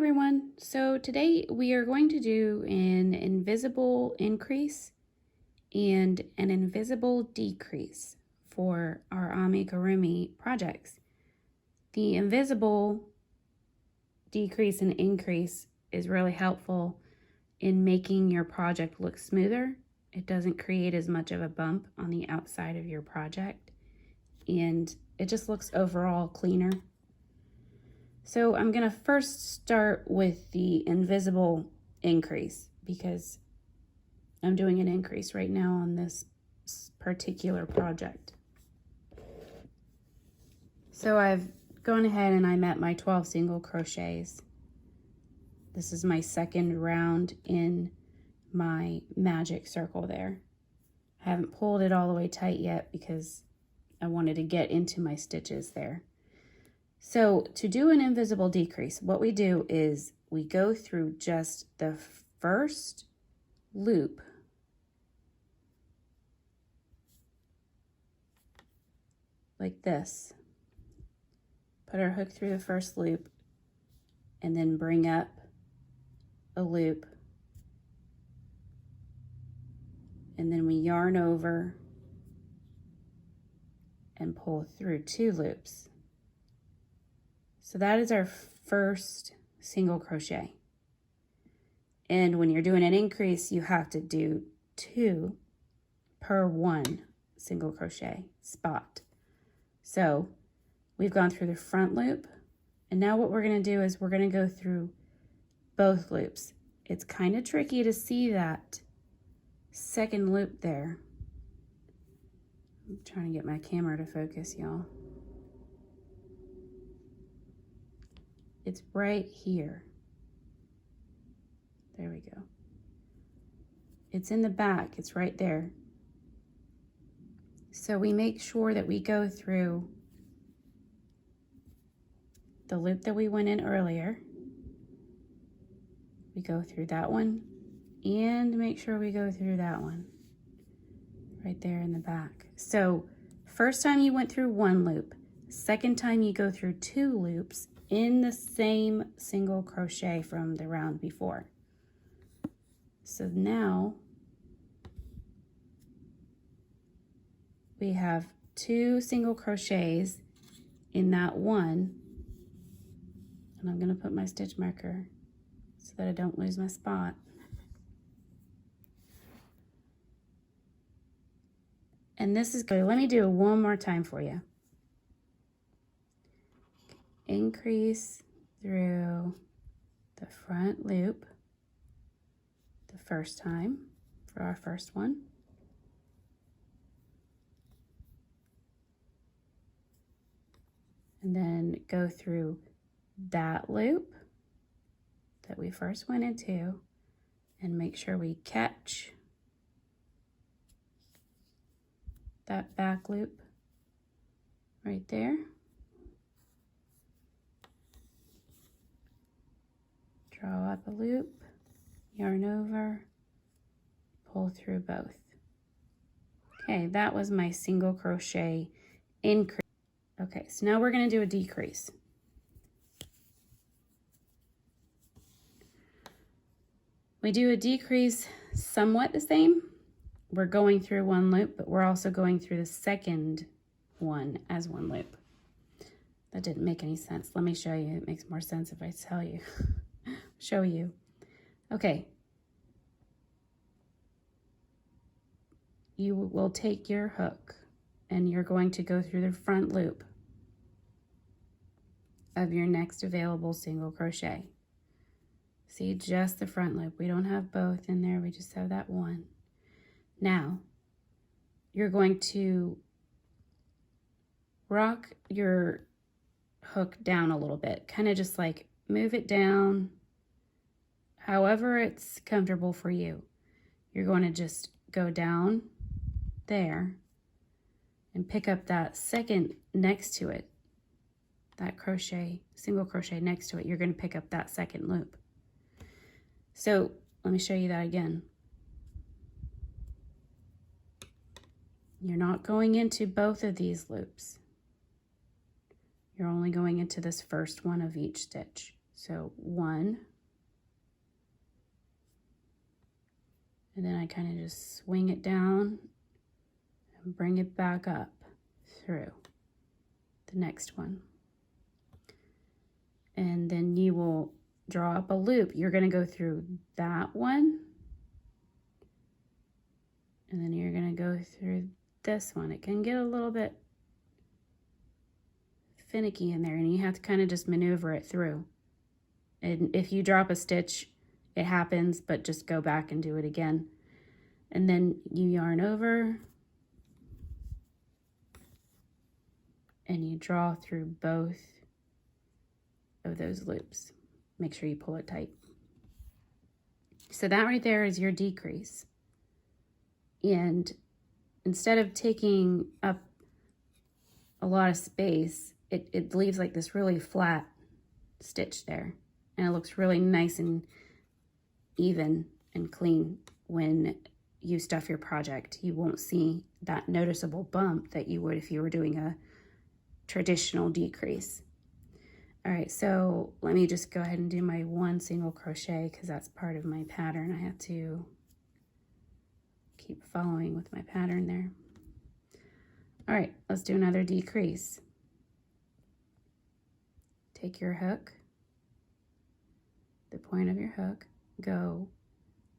everyone, so today we are going to do an invisible increase and an invisible decrease for our amigurumi projects. The invisible decrease and increase is really helpful in making your project look smoother. It doesn't create as much of a bump on the outside of your project, and it just looks overall cleaner. So I'm going to first start with the invisible increase because I'm doing an increase right now on this particular project. So I've gone ahead and I'm at my 12 single crochets. This is my second round in my magic circle there. I haven't pulled it all the way tight yet because I wanted to get into my stitches there. So to do an invisible decrease, what we do is we go through just the first loop like this. Put our hook through the first loop and then bring up a loop. And then we yarn over and pull through 2 loops. So that is our first single crochet. And when you're doing an increase, you have to do 2 per 1 single crochet spot. So we've gone through the front loop, and now what we're going to do is we're going to go through both loops. It's kind of tricky to see that second loop there. I'm trying to get my camera to focus, y'all. It's right here. There we go. It's in the back, it's right there. So we make sure that we go through the loop that we went in earlier. We go through that one and make sure we go through that one right there in the back. So first time you went through 1 loop, second time you go through 2 loops in the same single crochet from the round before. So now we have 2 single crochets in that one, and I'm going to put my stitch marker so that I don't lose my spot. And this is good. Let me do it one more time for you. Increase through the front loop the first time for our first one. And then go through that loop that we first went into and make sure we catch that back loop right there. Draw up a loop, yarn over, pull through both. Okay, that was my single crochet increase. Okay, so now we're going to do a decrease. We do a decrease somewhat the same. We're going through 1 loop, but we're also going through the second one as 1 loop. That didn't make any sense. Let me show you. It makes more sense if I tell you. Show you. Okay. You will take your hook and you're going to go through the front loop of your next available single crochet. See, just the front loop. We don't have both in there. We just have that one. Now, you're going to rock your hook down a little bit, kind of just like move it down however it's comfortable for you. You're going to just go down there and pick up that second next to it, that crochet, single crochet next to it. You're going to pick up that second loop. So let me show you that again. You're not going into both of these loops. You're only going into this first one of each stitch. So 1, and then I kind of just swing it down and bring it back up through the next one. And then you will draw up a loop. You're going to go through that one, and then you're going to go through this one. It can get a little bit finicky in there, and you have to kind of just maneuver it through. And if you drop a stitch, it happens, but just go back and do it again. And then you yarn over, and you draw through both of those loops. Make sure you pull it tight. So that right there is your decrease. And instead of taking up a lot of space, it leaves like this really flat stitch there. And it looks really nice and even and clean when you stuff your project. You won't see that noticeable bump that you would if you were doing a traditional decrease. All right, so let me just go ahead and do my 1 single crochet because that's part of my pattern. I have to keep following with my pattern there. All right, let's do another decrease. Take your hook, the point of your hook, go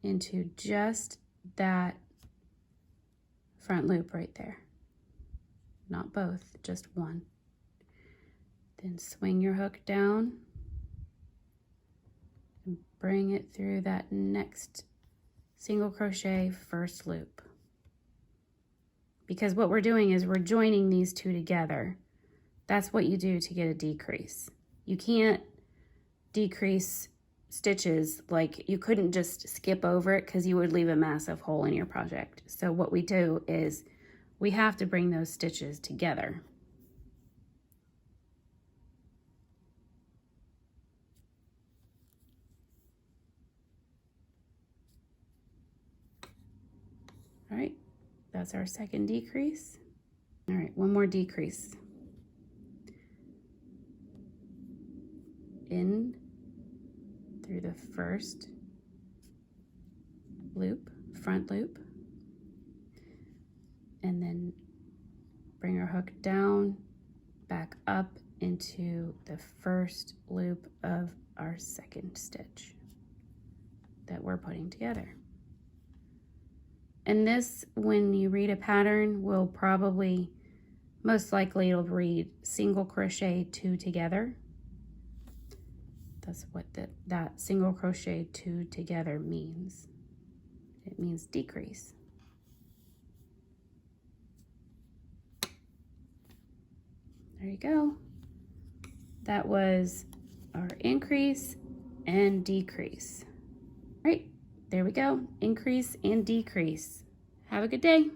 into just that front loop right there. Not both, just one. Then swing your hook down and bring it through that next single crochet first loop. Because what we're doing is we're joining these two together. That's what you do to get a decrease. You can't decrease stitches, like you couldn't just skip over it because you would leave a massive hole in your project. So what we do is we have to bring those stitches together. All right, that's our second decrease. All right, one more decrease. In through the first loop, front loop, and then bring our hook down, back up into the first loop of our second stitch that we're putting together. And this, when you read a pattern, will probably, most likely it'll read single crochet 2 together. That's what that single crochet 2 together means. It means decrease. There you go. That was our increase and decrease. All right, there we go. Increase and decrease. Have a good day.